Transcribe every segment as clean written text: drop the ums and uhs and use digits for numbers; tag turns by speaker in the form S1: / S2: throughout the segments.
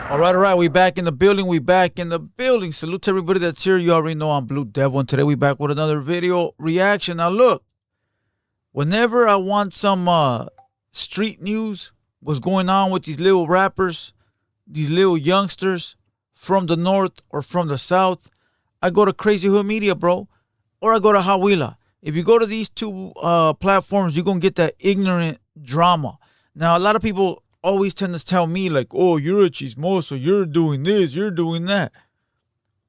S1: All right. We back in the building. We back in the building. Salute to everybody that's here. You already know I'm Blue Devil, and today we back with another video reaction. Now look, whenever I want some street news, what's going on with these little rappers, these little youngsters from the north or from the south, I go to Crazy Hood Media, bro, or I go to Hawila. If you go to these two platforms, you're gonna get that ignorant drama. Now a lot of people always tend to tell me like, oh, you're a chismoso, you're doing this, you're doing that.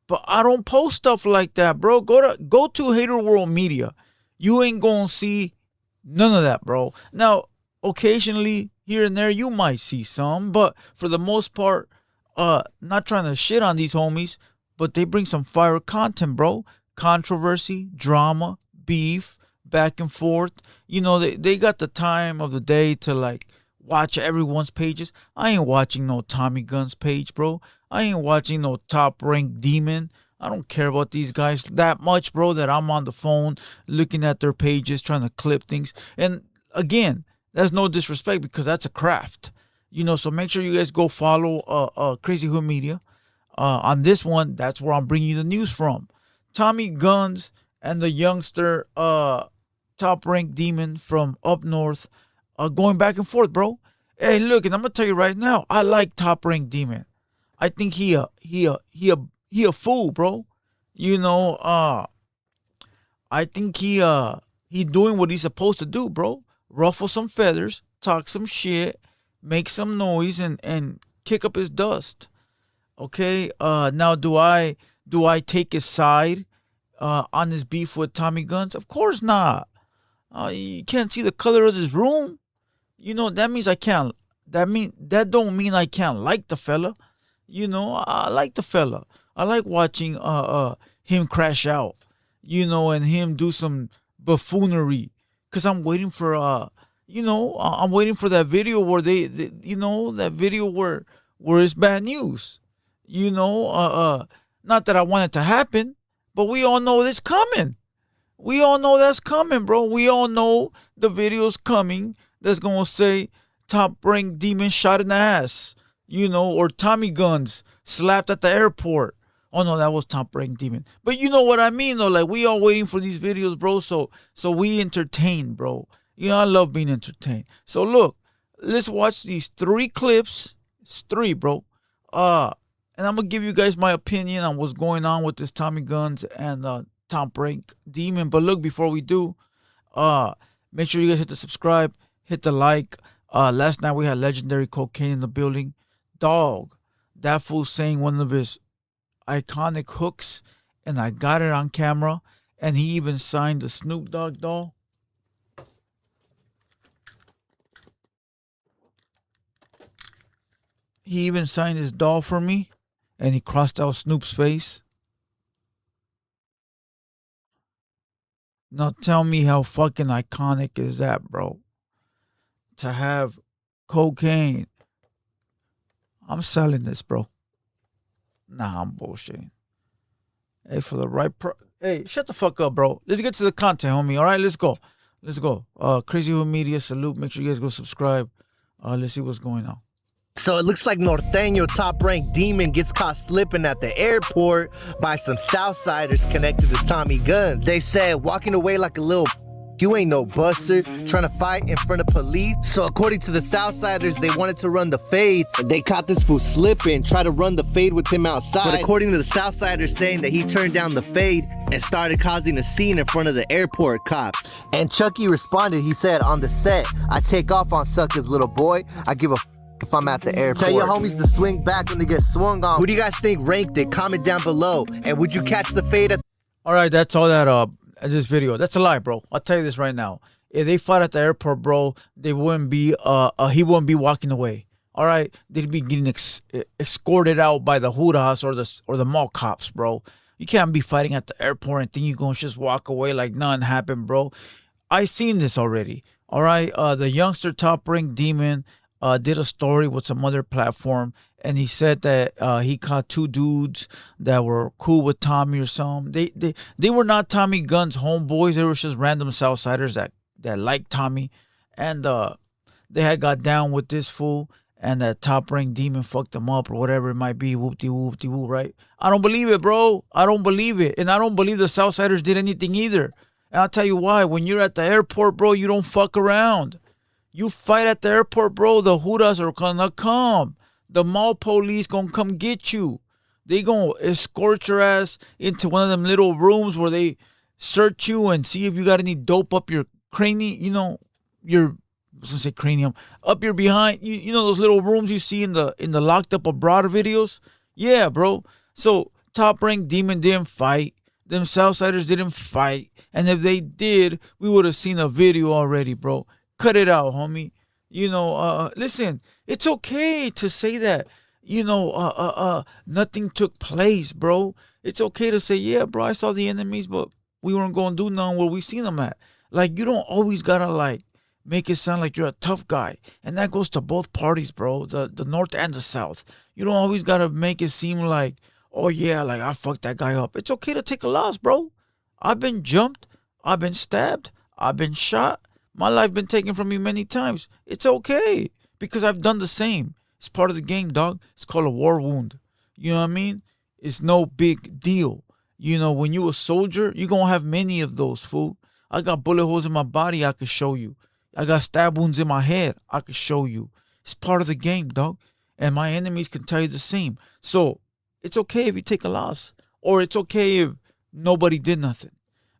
S1: But I don't post stuff like that, bro. Go to Hater World Media. You ain't gonna see none of that, bro. Now, occasionally here and there you might see some, but for the most part, not trying to shit on these homies, but they bring some fire content, bro. Controversy, drama, beef, back and forth. You know, they got the time of the day to like watch everyone's pages. I ain't watching no Tommy Gunn's page, bro. I ain't watching no Top Rank Demon. I don't care about these guys that much, bro, that I'm on the phone looking at their pages, trying to clip things. And again, that's no disrespect because that's a craft. You know, so make sure you guys go follow Crazy Hood Media. On this one, that's where I'm bringing you the news from. Tommy Guns and the youngster Top Rank Demon from up north going back and forth, bro. Hey, look, and I'm gonna tell you right now, I like Top Rank Demon. I think he a fool, bro. You know, I think he doing what he's supposed to do, bro. Ruffle some feathers, talk some shit, make some noise, and kick up his dust. Okay. Now do I take his side on this beef with Tommy Guns? Of course not. You can't see the color of this room. You know, that means I can't. That don't mean I can't like the fella. You know, I like the fella. I like watching him crash out. You know, and him do some buffoonery. Cause I'm waiting for I'm waiting for that video where that video where it's bad news. You know, not that I want it to happen, but we all know it's coming. We all know that's coming, bro. We all know the video's coming that's going to say Top Rank Demon shot in the ass, you know, or Tommy Guns slapped at the airport. Oh, no, that was Top Rank Demon. But you know what I mean, though. Like, we all waiting for these videos, bro, so we entertain, bro. You know, I love being entertained. So, look, let's watch these 3 clips. It's 3, bro. And I'm going to give you guys my opinion on what's going on with this Tommy Guns and Top Rank Demon. But look, before we do, make sure you guys hit the subscribe, hit the like. Last night we had Legendary Cocaine in the building. Dog, that fool saying one of his iconic hooks, and I got it on camera. And he even signed the Snoop Dogg doll. He even signed his doll for me, and he crossed out Snoop's face. Now tell me how fucking iconic is that, bro? To have cocaine. I'm selling this, bro. Nah, I'm bullshitting. Hey, for the right hey, shut the fuck up, bro. Let's get to the content, homie. All right, let's go. Let's go. Crazy Hood Media, salute. Make sure you guys go subscribe. Let's see what's going on.
S2: So it looks like Norteño Top Rank Demon gets caught slipping at the airport by some Southsiders connected to Tommy Guns. They said walking away like a little you ain't no buster, trying to fight in front of police. So according to the Southsiders, they wanted to run the fade. They caught this fool slipping, try to run the fade with him outside. But according to the Southsiders saying that he turned down the fade and started causing a scene in front of the airport cops. And Chucky responded, he said, on the set, I take off on suckers, little boy. I give a if I'm at the airport. Tell your homies to swing back when they get swung on. Who do you guys think ranked it? Comment down below. And would you catch the fade at...
S1: All right, that's all that this video. That's a lie, bro. I'll tell you this right now. If they fought at the airport, bro, they wouldn't be he wouldn't be walking away. All right, they'd be getting escorted out by the Hudas or the mall cops, bro. You can't be fighting at the airport and think you're gonna just walk away like nothing happened, bro. I seen this already. All right, the youngster Top Rank Demon did a story with some other platform, and he said that he caught 2 dudes that were cool with Tommy or something. They were not Tommy Gunn's homeboys. They were just random Southsiders that liked Tommy, and they had got down with this fool, and that top rank demon fucked them up or whatever it might be. Whoop-de-woo, right? I don't believe it, bro. I don't believe it. And I don't believe the Southsiders did anything either. And I'll tell you why. When you're at the airport, bro, you don't fuck around. You fight at the airport, bro, the Hudas are gonna come. The mall police gonna come get you. They gonna escort your ass into one of them little rooms where they search you and see if you got any dope up your cranium, your I was gonna say cranium, up your behind. You know those little rooms you see in the locked up abroad videos? Yeah, bro. So top rank demon didn't fight. Them Southsiders didn't fight. And if they did, we would have seen a video already, bro. Cut it out, homie. Listen, it's okay to say that, nothing took place, bro. It's okay to say, yeah, bro, I saw the enemies, but we weren't going to do nothing where we seen them at. Like, you don't always got to, like, make it sound like you're a tough guy. And that goes to both parties, bro, the North and the South. You don't always got to make it seem like, oh, yeah, like, I fucked that guy up. It's okay to take a loss, bro. I've been jumped. I've been stabbed. I've been shot. My life been taken from me many times. It's okay because I've done the same. It's part of the game, dog. It's called a war wound. You know what I mean? It's no big deal. When you a soldier, you're going to have many of those, fool. I got bullet holes in my body I could show you. I got stab wounds in my head I could show you. It's part of the game, dog. And my enemies can tell you the same. So it's okay if you take a loss. Or it's okay if nobody did nothing.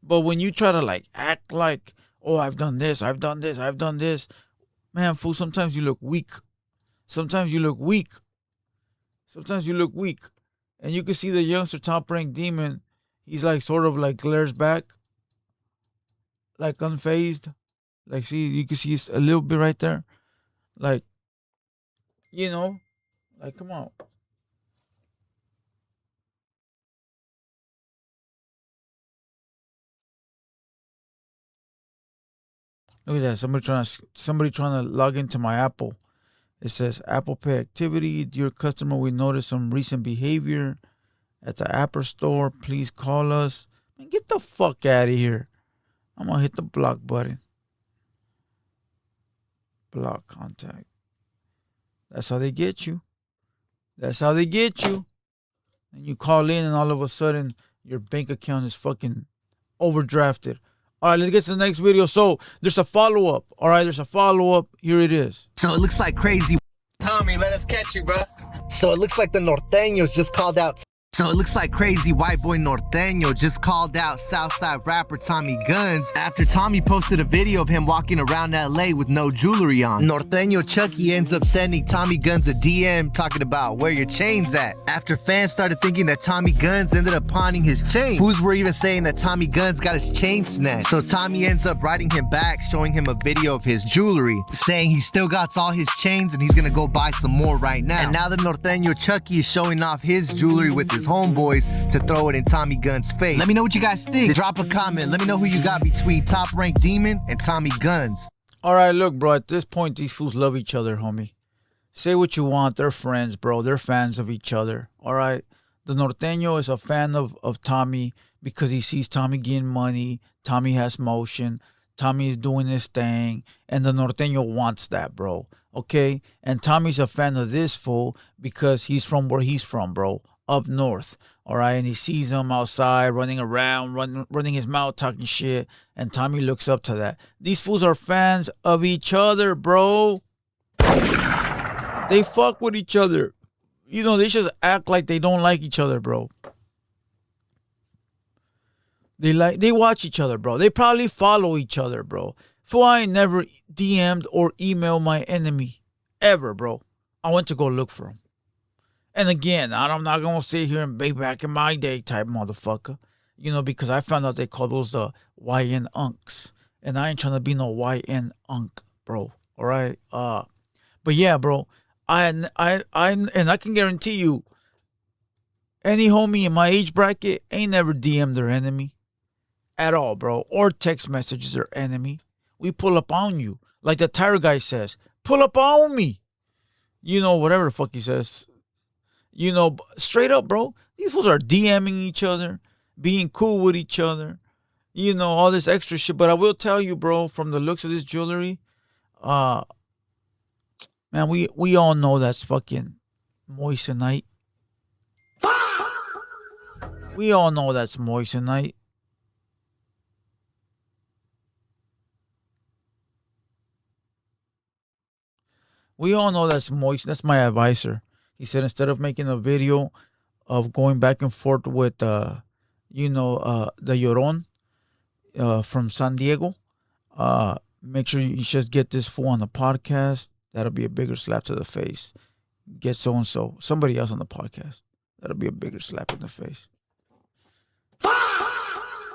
S1: But when you try to like act like, oh, I've done this, I've done this, I've done this. Man, fool, sometimes you look weak. Sometimes you look weak. Sometimes you look weak. And you can see the youngster top rank demon. He's like sort of like glares back. Like unfazed. Like, see, you can see a little bit right there. Like, like, come on. Look at that. Somebody trying to log into my Apple. It says Apple Pay activity. Dear customer, we noticed some recent behavior at the Apple Store. Please call us. Man, get the fuck out of here. I'm gonna hit the block button. Block contact. That's how they get you. That's how they get you. And you call in and all of a sudden your bank account is fucking overdrafted. All right, let's get to the next video. So there's a follow-up. All right, there's a follow-up. Here it is.
S2: So it looks like crazy.
S3: Tommy, let us catch you, bro.
S2: So it looks like the Norteños just called out. So it looks like crazy white boy Norteño just called out Southside rapper Tommy Guns after Tommy posted a video of him walking around LA with no jewelry on. Norteño Chucky ends up sending Tommy Guns a DM talking about where your chain's at. After fans started thinking that Tommy Guns ended up pawning his chain. Fools were even saying that Tommy Guns got his chain snatched. So Tommy ends up writing him back, showing him a video of his jewelry, saying he still got all his chains and he's gonna go buy some more right now. And now the Norteño Chucky is showing off his jewelry with his homeboys to throw it in Tommy Guns' face. Let me know what you guys think. Drop a comment. Let me know who you got between Top Rank Demon and Tommy Guns.
S1: All right, look, bro. At this point, these fools love each other, homie. Say what you want. They're friends, bro. They're fans of each other. All right. The Norteño is a fan of Tommy because he sees Tommy getting money. Tommy has motion. Tommy is doing his thing. And the Norteño wants that, bro. Okay? And Tommy's a fan of this fool because he's from where he's from, bro. Up north, all right, and he sees him outside running around, running his mouth, talking shit, and Tommy looks up to that. These fools are fans of each other, bro. They fuck with each other. They just act like they don't like each other, bro. They watch each other, bro. They probably follow each other, bro. For I ain't never DM'd or emailed my enemy ever, bro. I went to go look for him. And again, I'm not going to sit here and be back in my day type motherfucker. Because I found out they call those the YN unks. And I ain't trying to be no YN unk, bro. All right? But yeah, bro. And I can guarantee you, any homie in my age bracket ain't never DM'd their enemy. At all, bro. Or text messages their enemy. We pull up on you. Like the tire guy says, pull up on me. Whatever the fuck he says. Straight up, bro. These fools are DMing each other, being cool with each other, all this extra shit. But I will tell you, bro, from the looks of this jewelry, Man, we all know that's fucking moissanite. We all know that's moissanite. We all know that's moist. That's my advisor. He said instead of making a video of going back and forth with the Lloron from San Diego, make sure you just get this fool on the podcast. That'll be a bigger slap to the face. Get so and so, somebody else on the podcast. That'll be a bigger slap in the face.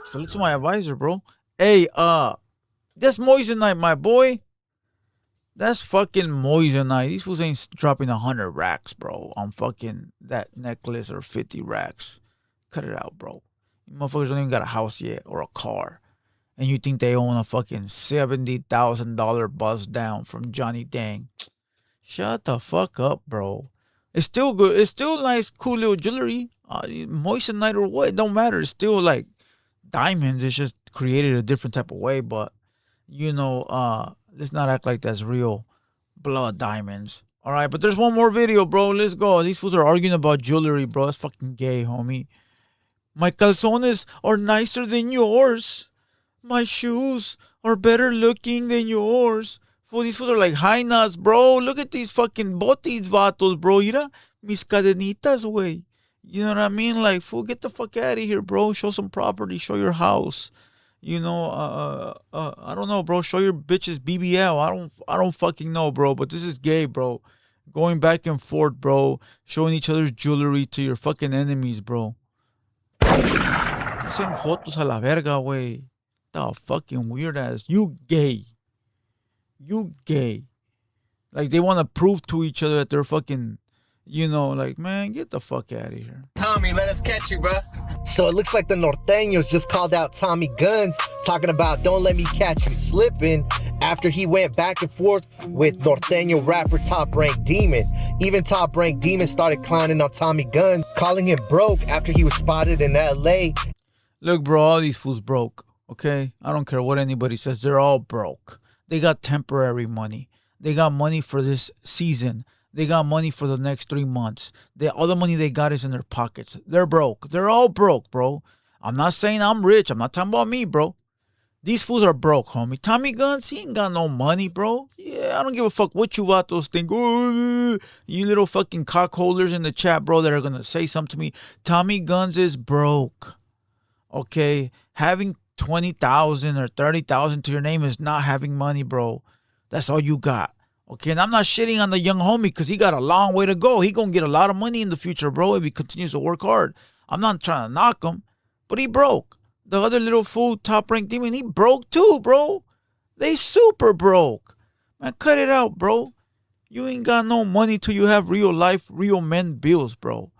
S1: Salute to my advisor, bro. Hey, that's moissanite, my boy. That's fucking moissanite. These fools ain't dropping 100 racks, bro, on fucking that necklace or 50 racks. Cut it out, bro. You motherfuckers don't even got a house yet or a car. And you think they own a fucking $70,000 buzz down from Johnny Dang. Shut the fuck up, bro. It's still good. It's still nice, cool little jewelry. Moissanite or what, it don't matter. It's still like diamonds. It's just created a different type of way. But, let's not act like that's real blood diamonds. All right, but there's one more video, bro. Let's go. These fools are arguing about jewelry, bro. That's fucking gay, homie. My calzones are nicer than yours. My shoes are better looking than yours. Fool, these fools are like high nuts, bro. Look at these fucking botis, vatos, bro. Mira, mis cadenitas, way. You know what I mean? Like, fool, get the fuck out of here, bro. Show some property. Show your house. I don't know, bro. Show your bitches BBL. I don't fucking know, bro. But this is gay, bro. Going back and forth, bro. Showing each other's jewelry to your fucking enemies, bro. Sean jotos a la verga, wey. The fucking weird ass. You gay. You gay. Like they want to prove to each other that they're fucking, like, man, get the fuck out of here.
S3: Tommy, let us catch you, bro.
S2: So it looks like the Norteños just called out Tommy Guns, talking about don't let me catch you slipping, after he went back and forth with Norteño rapper Top Rank Demon. Even Top Rank Demon started clowning on Tommy Guns, calling him broke after he was spotted in LA.
S1: Look, bro, all these fools broke, okay? I don't care what anybody says. They're all broke. They got temporary money. They got money for this season. They got money for the next 3 months. All the money they got is in their pockets. They're broke. They're all broke, bro. I'm not saying I'm rich. I'm not talking about me, bro. These fools are broke, homie. Tommy Guns, he ain't got no money, bro. Yeah, I don't give a fuck what you vatos think. Oh, you little fucking cockholders in the chat, bro, that are going to say something to me. Tommy Guns is broke. Okay? Having 20,000 or 30,000 to your name is not having money, bro. That's all you got. Okay, and I'm not shitting on the young homie because he got a long way to go. He gonna get a lot of money in the future, bro, if he continues to work hard. I'm not trying to knock him, but he broke. The other little fool, Top Rank Demon, he broke too, bro. They super broke. Man, cut it out, bro. You ain't got no money till you have real life, real men bills, bro.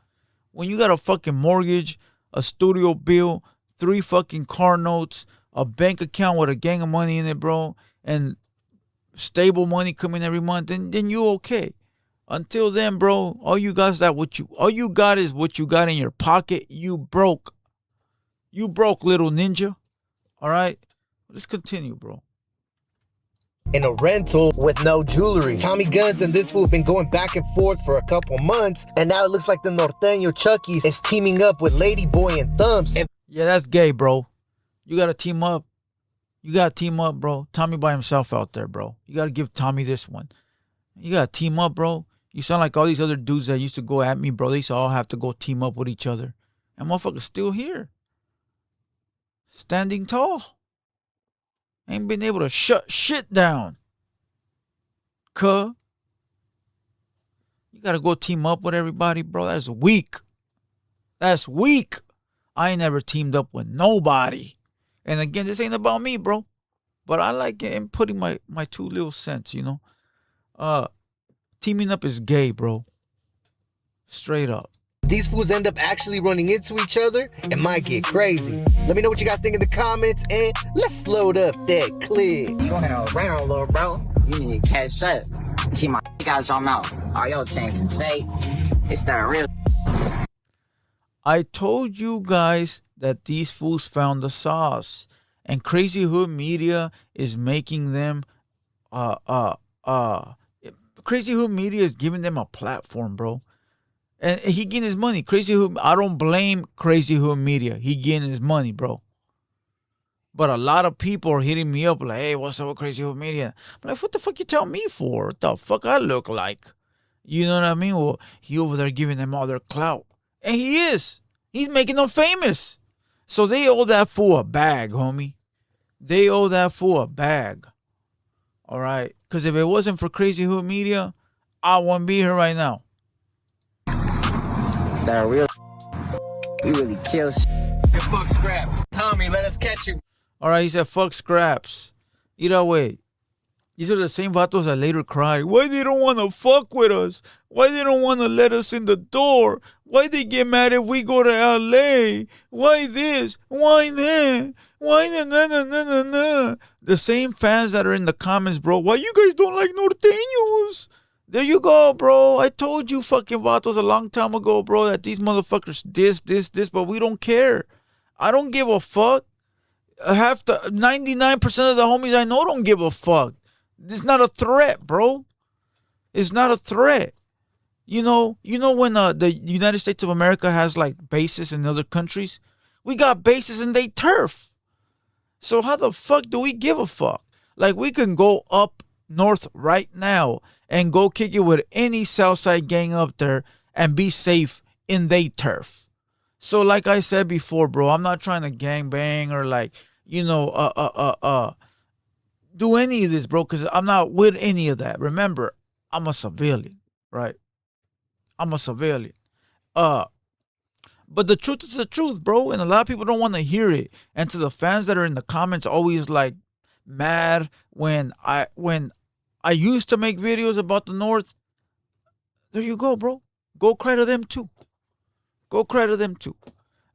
S1: When you got a fucking mortgage, a studio bill, 3 fucking car notes, a bank account with a gang of money in it, bro, and stable money coming every month, then you okay. Until then, bro, all you got is what you got in your pocket. You broke. You broke, little ninja. All right? Let's continue, bro.
S2: In a rental with no jewelry. Tommy Guns and this fool have been going back and forth for a couple months, and now it looks like the Norteño Chuckies is teaming up with Ladyboy and Thumps.
S1: Yeah, that's gay, bro. You gotta team up. You got to team up, bro. Tommy by himself out there, bro. You got to give Tommy this one. You got to team up, bro. You sound like all these other dudes that used to go at me, bro. They used to all have to go team up with each other. And motherfucker's still here. Standing tall. Ain't been able to shut shit down. Cuh. You got to go team up with everybody, bro. That's weak. That's weak. I ain't never teamed up with nobody. And again, this ain't about me, bro. But I like it and putting my 2 little cents, Teaming up is gay, bro. Straight up.
S2: These fools end up actually running into each other, it might get crazy. Let me know what you guys think in the comments, and let's load up that clip.
S3: You going around, little bro. You need to catch up. Keep my out your mouth. All your chances fake. It's that real.
S1: I told you guys that these fools found the sauce, and Crazy Hood Media is making them Crazy Hood Media is giving them a platform, bro. And he getting his money. Crazy Hood, I don't blame Crazy Hood Media. He getting his money, bro. But a lot of people are hitting me up like, hey, what's up with Crazy Hood Media? I'm like, what the fuck you tell me for? What the fuck I look like? You know what I mean? Well, he over there giving them all their clout. And he is. He's making them famous. So they owe that fool a bag, homie. They owe that fool a bag. All right? Because if it wasn't for Crazy Hood Media, I wouldn't be here right now.
S3: That real. We really kill shit. Fuck scraps. Tommy, let us catch you.
S1: All right, he said, fuck scraps. Either way, these are the same vatos that later cry. Why they don't want to fuck with us? Why they don't want to let us in the door? Why they get mad if we go to LA? Why this? Why that? Why na? The same fans that are in the comments, bro. Why you guys don't like norteños? There you go, bro. I told you fucking vatos a long time ago, bro, that these motherfuckers this, but we don't care. I don't give a fuck. 99% of the homies I know don't give a fuck. It's not a threat, bro. It's not a threat. You know when the United States of America has like bases in other countries? We got bases in they turf. So how the fuck do we give a fuck? Like we can go up north right now and go kick it with any Southside gang up there and be safe in they turf. So like I said before, bro, I'm not trying to gang bang or like, do any of this, bro, because I'm not with any of that. Remember, I'm a civilian, right? I'm a civilian. But the truth is the truth, bro, and a lot of people don't want to hear it. And to the fans that are in the comments always like mad when I used to make videos about the North, there you go, bro. Go cry to them too. Go cry to them too.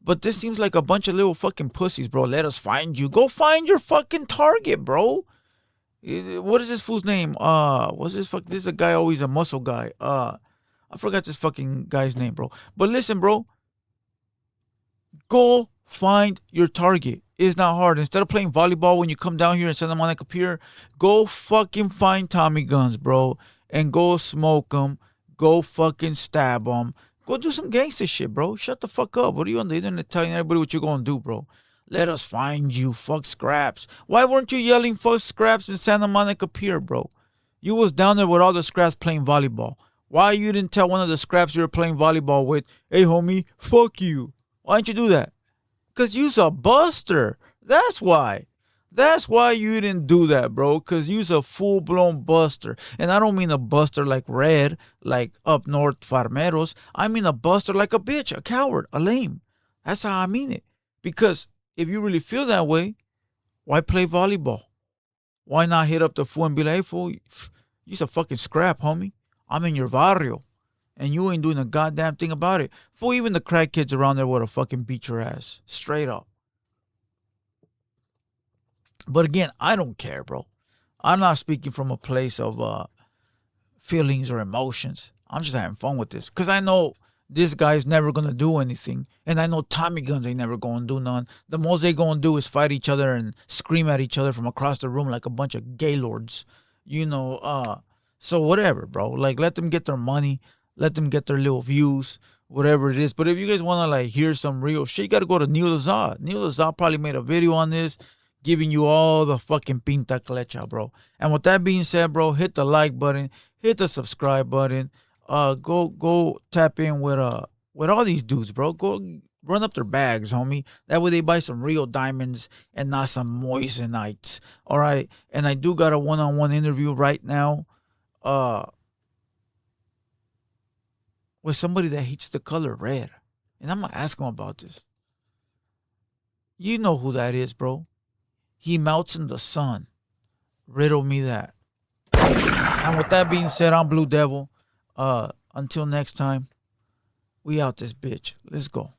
S1: But this seems like a bunch of little fucking pussies, bro. Let us find you. Go find your fucking target, bro. What is this fool's name? What's this fuck? This is a guy, always a muscle guy. I forgot this fucking guy's name, bro. But listen, bro. Go find your target. It's not hard. Instead of playing volleyball when you come down here in Santa Monica Pier, go fucking find Tommy guns, bro. And go smoke them. Go fucking stab them. Go do some gangster shit, bro. Shut the fuck up. What are you on the internet telling everybody what you're going to do, bro? Let us find you. Fuck scraps. Why weren't you yelling fuck scraps in Santa Monica Pier, bro? You was down there with all the scraps playing volleyball. Why you didn't tell one of the scraps you were playing volleyball with, hey, homie, fuck you? Why didn't you do that? Because you's a buster. That's why. That's why you didn't do that, bro. Because you's a full-blown buster. And I don't mean a buster like Red, like up north farmeros. I mean a buster like a bitch, a coward, a lame. That's how I mean it. Because if you really feel that way, why play volleyball? Why not hit up the fool and be like, hey, fool, you's a fucking scrap, homie. I'm in your barrio. And you ain't doing a goddamn thing about it. Fool, even the crack kids around there would have fucking beat your ass. Straight up. But again, I don't care, bro. I'm not speaking from a place of feelings or emotions. I'm just having fun with this. Because I know this guy's never going to do anything. And I know Tommy guns ain't never going to do none. The most they going to do is fight each other and scream at each other from across the room like a bunch of gaylords. So whatever, bro. Like, let them get their money. Let them get their little views. Whatever it is. But if you guys want to, like, hear some real shit, you got to go to Neil Lazar. Neil Lazar probably made a video on this, giving you all the fucking pinta clecha, bro. And with that being said, bro, hit the like button, hit the subscribe button. Go tap in with all these dudes, bro. Go run up their bags, homie. That way they buy some real diamonds and not some moissanites. All right. And I do got a one-on-one interview right now, with somebody that hates the color red, and I'm gonna ask him about this. You know who that is, bro. He melts in the sun. Riddle me that. And with that being said, I'm Blue Devil. Until next time, we out this bitch. Let's go.